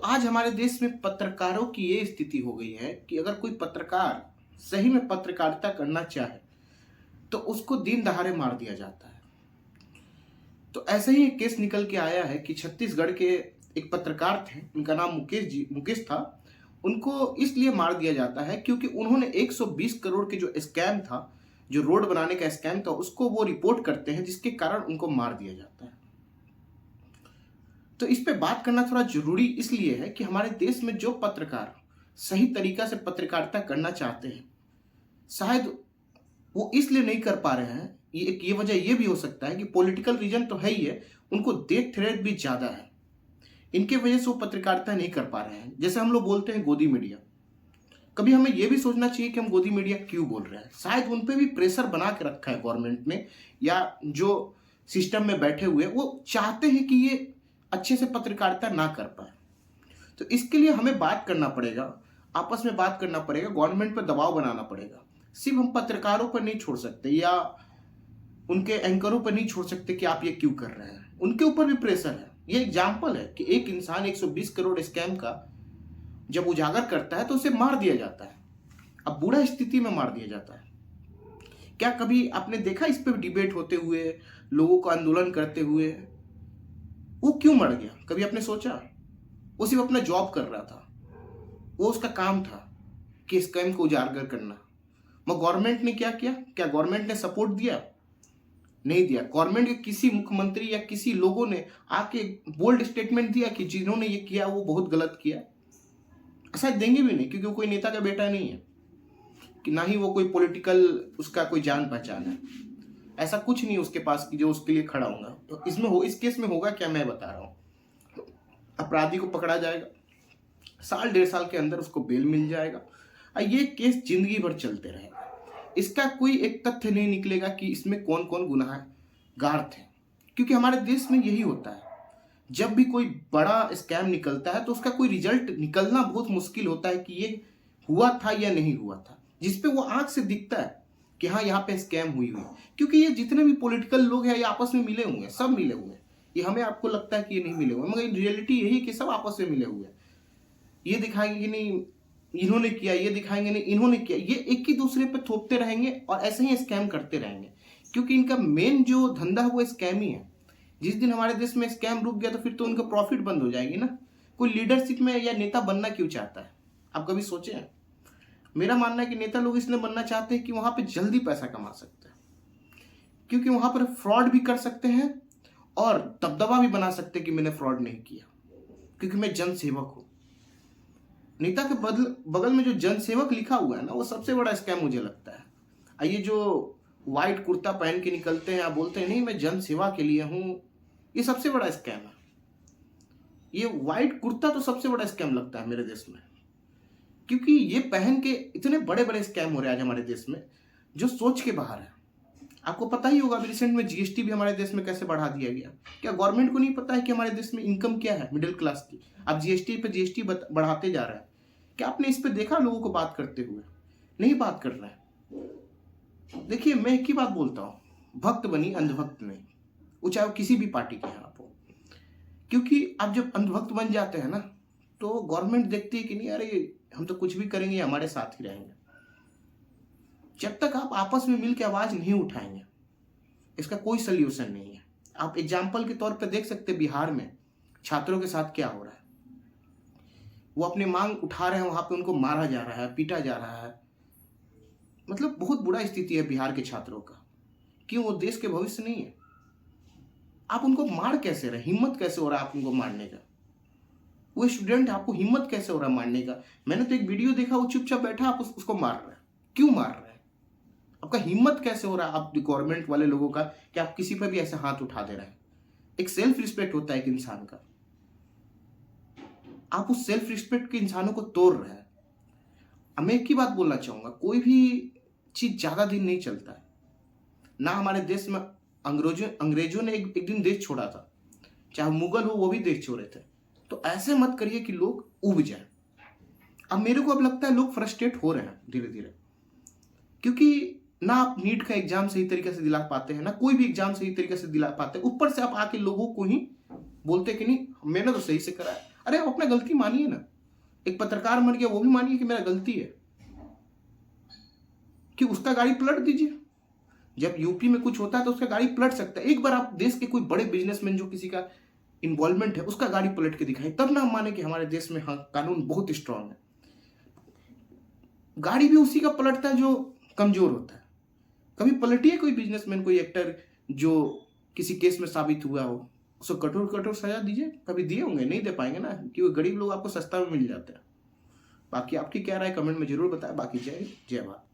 आज हमारे देश में पत्रकारों की ये स्थिति हो गई है कि अगर कोई पत्रकार सही में पत्रकारिता करना चाहे तो उसको दिन दहाड़े मार दिया जाता है। तो ऐसे ही एक केस निकल के आया है कि छत्तीसगढ़ के एक पत्रकार थे, उनका नाम मुकेश था। उनको इसलिए मार दिया जाता है क्योंकि उन्होंने 120 करोड़ के जो स्कैम था, जो रोड बनाने का स्कैम था, उसको वो रिपोर्ट करते हैं, जिसके कारण उनको मार दिया जाता है। तो इस पे बात करना थोड़ा जरूरी इसलिए है कि हमारे देश में जो पत्रकार सही तरीका से पत्रकारिता करना चाहते हैं, शायद वो इसलिए नहीं कर पा रहे हैं। ये वजह ये भी हो सकता है कि पॉलिटिकल रीजन तो है ही है, उनको डेथ थ्रेट भी ज़्यादा है। इनके वजह से वो पत्रकारिता नहीं कर पा रहे हैं। जैसे हम लोग बोलते हैं गोदी मीडिया, कभी हमें यह भी सोचना चाहिए कि हम गोदी मीडिया क्यों बोल रहे हैं। शायद उन पर भी प्रेशर बना के रखा है गवर्नमेंट ने, या जो सिस्टम में बैठे हुए वो चाहते हैं कि ये अच्छे से पत्रकारिता ना कर पाए। तो इसके लिए हमें बात करना पड़ेगा, आपस में बात करना पड़ेगा, गवर्नमेंट पर दबाव बनाना पड़ेगा। सिर्फ हम पत्रकारों पर नहीं छोड़ सकते या उनके एंकरों पर नहीं छोड़ सकते कि आप ये क्यों कर रहे हैं। उनके ऊपर भी प्रेशर है। ये एग्जाम्पल है कि एक इंसान 120 करोड़ स्कैम का जब उजागर करता है तो उसे मार दिया जाता है। अब बुरा स्थिति में मार दिया जाता है। क्या कभी आपने देखा इस पर डिबेट होते हुए, लोगों को आंदोलन करते हुए? वो क्यों मर गया, कभी आपने सोचा? वो सिर्फ अपना जॉब कर रहा था, वो उसका काम था कि स्कैम को उजागर करना। मगर गवर्नमेंट ने क्या किया? क्या गवर्नमेंट ने सपोर्ट दिया? नहीं दिया। गवर्नमेंट के किसी मुख्यमंत्री या किसी लोगों ने आके बोल्ड स्टेटमेंट दिया कि जिन्होंने ये किया वो बहुत गलत किया? शायद देंगे भी नहीं, क्योंकि वो कोई नेता का बेटा नहीं है, कि ना ही वो कोई पॉलिटिकल उसका कोई जान पहचान है। ऐसा कुछ नहीं उसके पास कि जो उसके लिए खड़ा होगा। तो इस केस में होगा क्या, मैं बता रहा हूँ। अपराधी को पकड़ा जाएगा, साल 1.5 साल के अंदर उसको बेल मिल जाएगा और ये केस जिंदगी भर चलते रहेगा। इसका कोई एक तथ्य नहीं निकलेगा कि इसमें कौन कौन गुनाहगार थे, क्योंकि हमारे देश में यही होता है। जब भी कोई बड़ा स्कैम निकलता है तो उसका कोई रिजल्ट निकलना बहुत मुश्किल होता है कि ये हुआ था या नहीं हुआ था, जिसपे वो आंख से दिखता है कि हाँ यहाँ पे स्कैम हुई। क्योंकि ये जितने भी पॉलिटिकल लोग हैं ये आपस में मिले हुए हैं, सब मिले हुए हैं। ये हमें आपको लगता है कि ये नहीं मिले हुए, मगर रियलिटी यही कि सब आपस में मिले हुए हैं। ये दिखाएंगे कि नहीं इन्होंने किया, ये दिखाएंगे नहीं इन्होंने किया, ये एक ही दूसरे पे थोपते रहेंगे और ऐसे ही स्कैम करते रहेंगे, क्योंकि इनका मेन जो धंधा है वो स्कैम ही है। जिस दिन हमारे देश में स्कैम रुक गया तो फिर तो उनका प्रॉफिट बंद हो जाएगी ना। कोई लीडरशिप में या नेता बनना क्यों चाहता है, आप कभी सोचे हैं? मेरा मानना है कि नेता लोग इसलिए बनना चाहते हैं कि वहां पे जल्दी पैसा कमा सकते हैं, क्योंकि वहां पर फ्रॉड भी कर सकते हैं और दबदबा भी बना सकते हैं कि मैंने फ्रॉड नहीं किया, क्योंकि मैं जनसेवक हूं। नेता के बगल में जो जनसेवक लिखा हुआ है ना, वो सबसे बड़ा स्कैम मुझे लगता है। ये जो व्हाइट कुर्ता पहन के निकलते हैं, आप बोलते हैं नहीं मैं जनसेवा के लिए हूं, ये सबसे बड़ा स्कैम है। ये व्हाइट कुर्ता तो सबसे बड़ा स्कैम लगता है मेरे देश में, क्योंकि ये पहन के इतने बड़े बड़े स्कैम हो रहे हैं आज हमारे देश में जो सोच के बाहर है। आपको पता ही होगा अभी रिसेंट में जीएसटी भी हमारे देश में कैसे बढ़ा दिया गया। क्या गवर्नमेंट को नहीं पता है कि हमारे देश में इनकम क्या है मिडिल क्लास की? आप जीएसटी पे जीएसटी बढ़ाते जा रहे हैं। क्या आपने इस पे देखा लोगों को बात करते हुए? नहीं बात कर रहे हैं। देखिए मैं एक ही बात बोलता हूँ, भक्त बनी अंधभक्त नहीं, वो चाहे किसी भी पार्टी के हैं आप हो। क्योंकि आप जब अंधभक्त बन जाते हैं ना तो गवर्नमेंट देखती है कि नहीं अरे हम तो कुछ भी करेंगे हमारे साथ ही रहेंगे। जब तक आप आपस में मिलकर आवाज नहीं उठाएंगे इसका कोई सोल्यूशन नहीं है। आप एग्जाम्पल के तौर पर देख सकते बिहार में छात्रों के साथ क्या हो रहा है। वो अपने मांग उठा रहे हैं, वहां पे उनको मारा जा रहा है, पीटा जा रहा है। मतलब बहुत बुरा स्थिति है बिहार के छात्रों का। क्यों? वो देश के भविष्य नहीं है। आप उनको मार कैसे रहे? हिम्मत कैसे हो रहा है आप उनको मारने का? वो स्टूडेंट, आपको हिम्मत कैसे हो रहा है मारने का? मैंने तो एक वीडियो देखा, वो चुपचाप बैठा, आप उसको मार रहे हैं। क्यों मार रहे हैं? आपका हिम्मत कैसे हो रहा है आप गवर्नमेंट वाले लोगों का कि आप किसी पर भी ऐसे हाथ उठा दे रहे हैं? एक सेल्फ रिस्पेक्ट होता है एक इंसान का, आप उस सेल्फ रिस्पेक्ट के इंसानों को तोड़ रहे हैं। मैं एक ही बात बोलना चाहूंगा, कोई भी चीज ज्यादा दिन नहीं चलता है ना। हमारे देश में अंग्रेजों ने एक दिन देश छोड़ा था, चाहे मुगल हो वो भी देश छोड़े थे। तो ऐसे मत करिए कि लोग उब जाए। अब मेरे को अब लगता है लोग फ्रस्ट्रेट हो रहे हैं धीरे धीरे, क्योंकि ना आप नीट का एग्जाम सही तरीके से दिला पाते हैं, ना कोई भी एग्जाम सही तरीके से दिला पाते हैं। ऊपर से आप आके लोगों को ही बोलते कि नहीं मैंने तो सही से करा है। अरे आप अपना गलती मानिए ना। एक पत्रकार मर गया, वो भी मानिए कि मेरा गलती है, कि उसका गाड़ी पलट दीजिए। जब यूपी में कुछ होता है तो उसका गाड़ी पलट सकता है। एक बार आप देश के कोई बड़े बिजनेसमैन जो किसी का इन्वॉल्वमेंट है उसका गाड़ी पलट के दिखाएं, तब ना हम माने कि हमारे देश में हाँ कानून बहुत स्ट्रांग है। गाड़ी भी उसी का पलटता है जो कमजोर होता है। कभी पलटिए कोई बिजनेसमैन, कोई एक्टर जो किसी केस में साबित हुआ हो, उसको कठोर कठोर सजा दीजिए। कभी दिए होंगे? नहीं दे पाएंगे ना, क्योंकि गरीब लोग आपको सस्ता में मिल जाते हैं। बाकी आपकी क्या राय कमेंट में जरूर बताएं। बाकी जय हिंद, जय भारत।